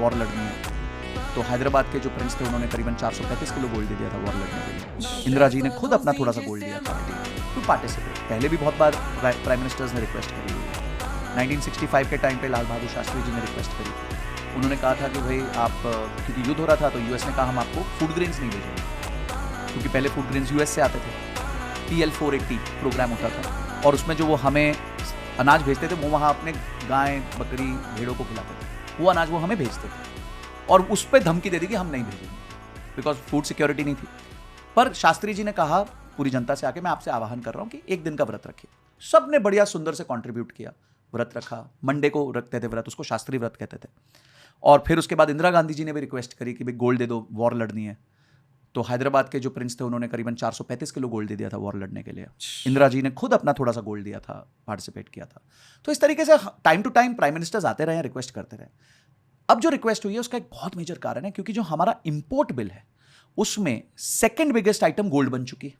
War लड़नी है। तो हैदराबाद के जो प्रिंस थे उन्होंने करीबन 435 किलो गोल्ड दे दिया था वॉर लड़ने के लिए। इंदिरा जी ने खुद अपना थोड़ा सा गोल्ड दिया था टू पार्टिसिपेट। पहले भी बहुत बार प्राइम मिनिस्टर्स ने रिक्वेस्ट करी हुई है। 1965 के टाइम पे लाल बहादुर शास्त्री जी ने रिक्वेस्ट करी। उन्होंने कहा था कि भाई आप, क्योंकि युद्ध हो रहा था तो यूएस ने कहा हम आपको फूड ग्रेन्स नहीं भेजेंगे, क्योंकि पहले फूड ग्रेन्स यूएस से आते थे। PL480 प्रोग्राम होता था और उसमें जो वो हमें अनाज भेजते थे वो वहाँ अपने गाय बकरी भेड़ों को खिलाते थे। वो अनाज वो हमें भेजते थे और उस पर धमकी दे दी कि हम नहीं भेजेंगे, बिकॉज फूड सिक्योरिटी नहीं थी। पर शास्त्री जी ने कहा पूरी जनता से आके, मैं आपसे आह्वान कर रहा हूँ कि एक दिन का व्रत रखिए। सबने बढ़िया सुंदर से कंट्रीब्यूट किया, व्रत रखा। मंडे को रखते थे व्रत, उसको शास्त्री व्रत कहते थे। और फिर उसके बाद इंदिरा गांधी जी ने भी रिक्वेस्ट करी कि भाई गोल्ड दे दो, वॉर लड़नी है। तो हैदराबाद के जो प्रिंस थे उन्होंने करीबन 435 किलो गोल्ड दे दिया था वॉर लड़ने के लिए। इंदिरा जी ने खुद अपना थोड़ा सा गोल्ड दिया था, पार्टिसिपेट किया था। तो इस तरीके से time to time prime ministers आते रहे, रिक्वेस्ट करते रहे। अब जो रिक्वेस्ट हुई है उसका एक बहुत मेजर कारण है, क्योंकि जो हमारा इंपोर्ट बिल है उसमें सेकंड बिगेस्ट आइटम गोल्ड बन चुकी है।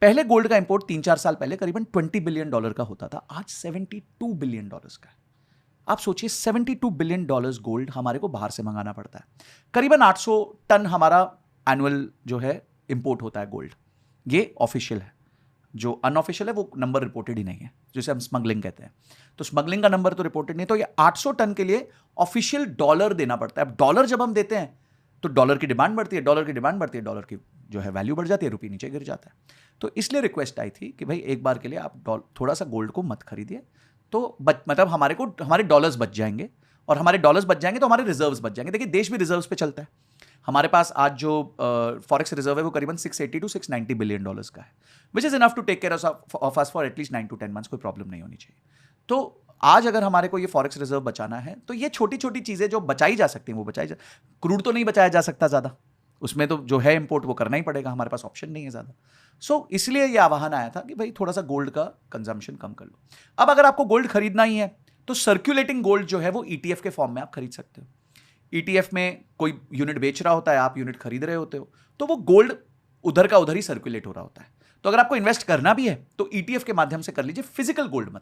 पहले गोल्ड का इंपोर्ट 3-4 साल पहले करीबन $20 बिलियन का होता था, आज $72 बिलियन का है। आप सोचिए, $72 बिलियन गोल्ड हमारे को बाहर से मंगाना पड़ता है। करीबन 800 टन हमारा एनुअल जो है इंपोर्ट होता है गोल्ड। ये ऑफिशियल है। जो अनऑफिशियल है वो नंबर रिपोर्टेड ही नहीं है, जिसे हम स्मगलिंग कहते हैं। तो स्मगलिंग का नंबर तो रिपोर्टेड नहीं। तो ये 800 टन के लिए ऑफिशियल डॉलर देना पड़ता है। अब डॉलर जब हम देते हैं तो डॉलर की डिमांड बढ़ती है, डॉलर की डिमांड बढ़ती है, डॉलर की जो है वैल्यू बढ़ जाती है, रुपये नीचे गिर जाता है। तो इसलिए रिक्वेस्ट आई थी कि भाई एक बार के लिए आप थोड़ा सा गोल्ड को मत खरीदिए, तो मतलब हमारे डॉलर्स बच जाएंगे, और हमारे डॉलर्स बच जाएंगे तो हमारे रिजर्व्स बच जाएंगे। देखिए, देश भी रिजर्व्स पे चलता है। हमारे पास आज जो फॉरेक्स रिजर्व है वो करीबन $680 to $690 बिलियन का है, which is enough to take care of us for at least 9 to 10 months. कोई प्रॉब्लम नहीं होनी चाहिए। तो आज अगर हमारे को ये फॉरेक्स रिजर्व बचाना है तो ये छोटी छोटी चीजें जो बचाई जा सकती हैं वो बचाई जा। क्रूड तो नहीं बचाया जा सकता ज्यादा, उसमें तो जो है इंपोर्ट वो करना ही पड़ेगा, हमारे पास ऑप्शन नहीं है ज्यादा। सो इसलिए ये आह्वान आया था कि भाई थोड़ा सा गोल्ड का कंजम्पशन कम कर लो। अब अगर आपको गोल्ड खरीदना ही है तो सर्कुलेटिंग गोल्ड जो है वो ETF के फॉर्म में आप खरीद सकते हो। ETF में कोई यूनिट बेच रहा होता है, आप यूनिट खरीद रहे होते हो, तो वो गोल्ड उधर का उधर ही सर्कुलेट हो रहा होता है। तो अगर आपको इन्वेस्ट करना भी है तो ETF के माध्यम से कर लीजिए, फिजिकल गोल्ड मत